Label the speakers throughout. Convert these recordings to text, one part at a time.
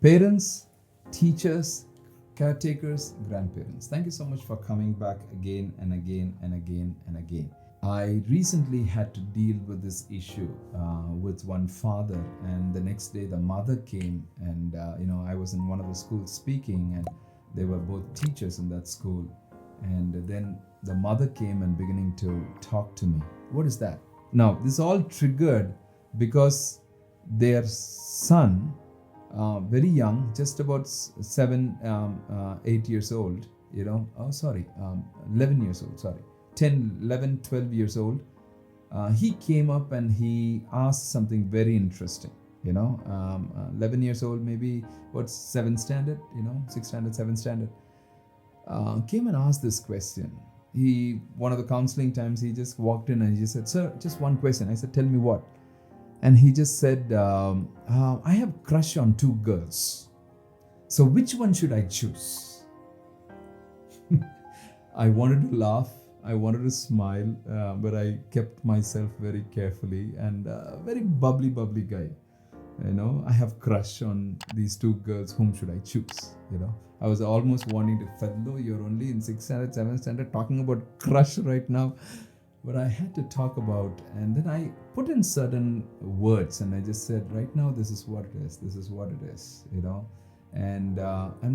Speaker 1: Parents, teachers, caretakers, grandparents, thank you so much for coming back again and again and again and again. I recently had to deal with this issue with one father, and the next day the mother came, and I was in one of the schools speaking, and they were both teachers in that school. And then the mother came and beginning to talk to me. What is that? Now, this all triggered because their son, very young, just about 8 years old, 11 years old, 10, 11, 12 years old, he came up and he asked something very interesting. 11 years old, maybe, 7th standard, 6th standard, 7th standard, came and asked this question. One of the counseling times, he just walked in and he just said, "Sir, just one question." I said, "Tell me what?" And he just said, "I have a crush on 2 girls. So which one should I choose?" I wanted to laugh. I wanted to smile, but I kept myself very carefully, and very bubbly guy. I have crush on these 2 girls. Whom should I choose? I was almost wanting to, "Fellow, you're only in 6th standard, 7th standard, talking about crush right now." But I had to talk about, and then I put in certain words, and I just said, right now, this is what it is. This is what it is, And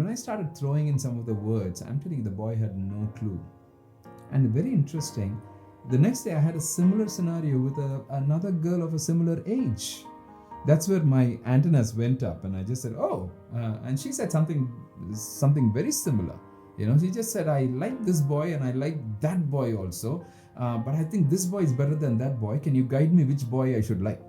Speaker 1: when I started throwing in some of the words, I'm telling you, the boy had no clue. And very interesting, the next day I had a similar scenario with another girl of a similar age. That's where my antennas went up, and I just said, "Oh," and she said something very similar. She just said, "I like this boy and I like that boy also, but I think this boy is better than that boy. Can you guide me which boy I should like?"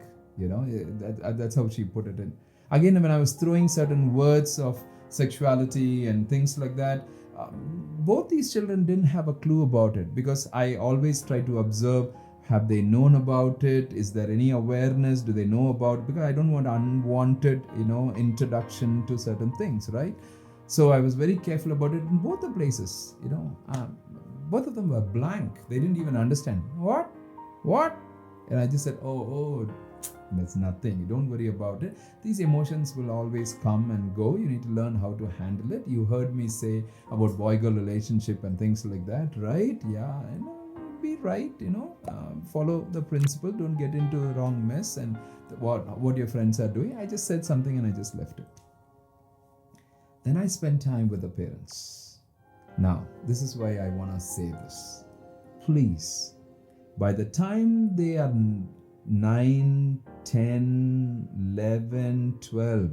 Speaker 1: That's how she put it in. Again, when I was throwing certain words of sexuality and things like that, both these children didn't have a clue about it, because I always try to observe, have they known about it? Is there any awareness? Do they know about it? Because I don't want unwanted, introduction to certain things, right? So I was very careful about it in both the places. Both of them were blank. They didn't even understand. What? And I just said, oh, that's nothing. Don't worry about it. These emotions will always come and go. You need to learn how to handle it. You heard me say about boy-girl relationship and things like that, right? Yeah, be right, follow the principle. Don't get into the wrong mess and what your friends are doing. I just said something and I just left it. Then I spent time with the parents. Now, this is why I want to say this. Please, by the time they are 9, 10, 11, 12,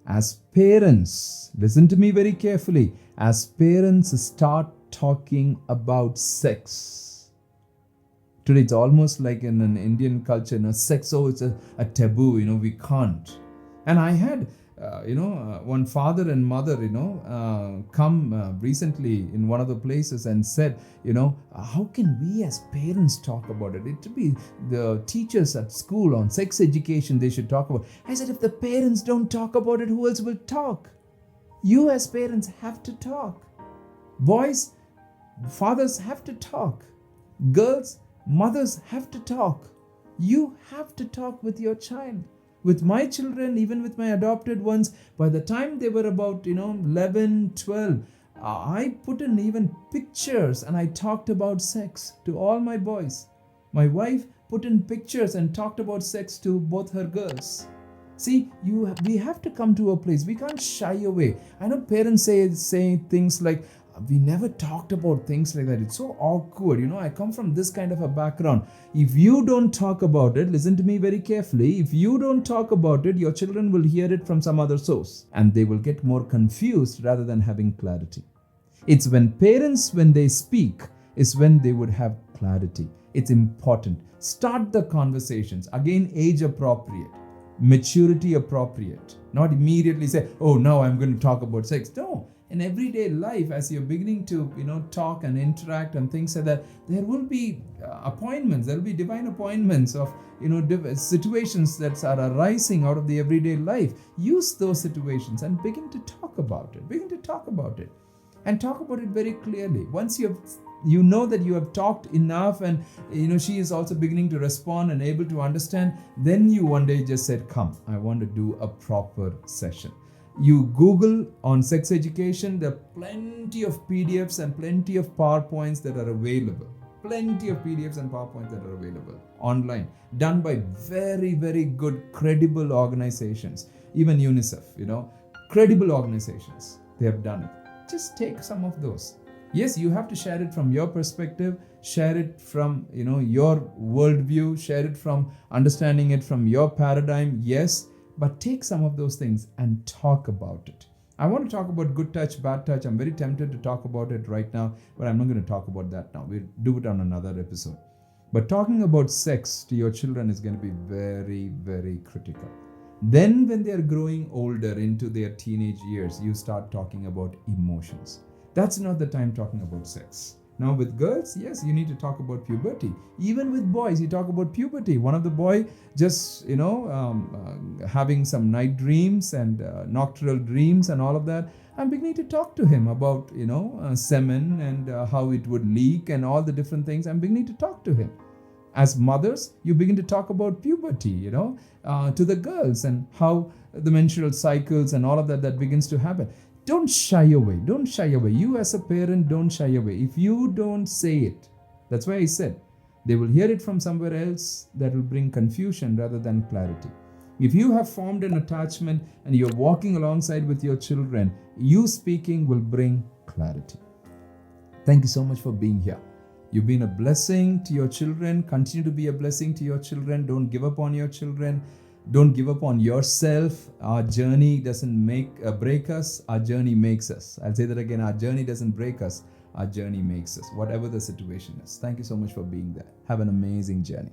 Speaker 1: as parents, listen to me very carefully, as parents start talking about sex. Today, it's almost like in an Indian culture, sex, it's a taboo, we can't. And I had, one father and mother, come recently in one of the places and said, how can we as parents talk about it? It should be the teachers at school on sex education, they should talk about it. I said, if the parents don't talk about it, who else will talk? You as parents have to talk. Boys, fathers have to talk. Girls, mothers have to talk. You have to talk with your child. With my children, even with my adopted ones, by the time they were about 11, 12, I put in even pictures and I talked about sex to all my boys. My wife put in pictures and talked about sex to both her girls. See, we have to come to a place. We can't shy away. I know parents say things like, we never talked about things like that. It's so awkward. I come from this kind of a background. If you don't talk about it, listen to me very carefully. If you don't talk about it, your children will hear it from some other source and they will get more confused rather than having clarity. It's when parents, when they speak, is when they would have clarity. It's important. Start the conversations. Again, age appropriate, maturity appropriate. Not immediately say, "Oh, now I'm going to talk about sex." No. In everyday life, as you're beginning to talk and interact and things like that, there will be appointments. There will be divine appointments of situations that are arising out of the everyday life. Use those situations and begin to talk about it. And talk about it very clearly. Once you know that you have talked enough, and she is also beginning to respond and able to understand, then you one day just said, "Come, I want to do a proper session." You Google on sex education, there are plenty of PDFs and plenty of PowerPoints that are available. Plenty of PDFs and PowerPoints that are available online, done by very, very good, credible organizations. Even UNICEF, credible organizations, they have done it. Just take some of those. Yes, you have to share it from your perspective, share it from your worldview, share it from understanding it from your paradigm. Yes, but take some of those things and talk about it. I want to talk about good touch, bad touch. I'm very tempted to talk about it right now, but I'm not going to talk about that now. We'll do it on another episode. But talking about sex to your children is going to be very, very critical. Then when they're growing older into their teenage years, you start talking about emotions. That's not the time talking about sex. Now with girls, yes, you need to talk about puberty. Even with boys, you talk about puberty. One of the boy just, having some night dreams and nocturnal dreams and all of that. I'm beginning to talk to him about, semen and how it would leak and all the different things. I'm beginning to talk to him. As mothers, you begin to talk about puberty, to the girls and how the menstrual cycles and all of that begins to happen. Don't shy away. Don't shy away. You as a parent, don't shy away. If you don't say it, that's why I said, they will hear it from somewhere else that will bring confusion rather than clarity. If you have formed an attachment and you're walking alongside with your children, you speaking will bring clarity. Thank you so much for being here. You've been a blessing to your children. Continue to be a blessing to your children. Don't give up on your children. Don't give up on yourself. Our journey doesn't break us. Our journey makes us. I'll say that again. Our journey doesn't break us. Our journey makes us, whatever the situation is. Thank you so much for being there. Have an amazing journey.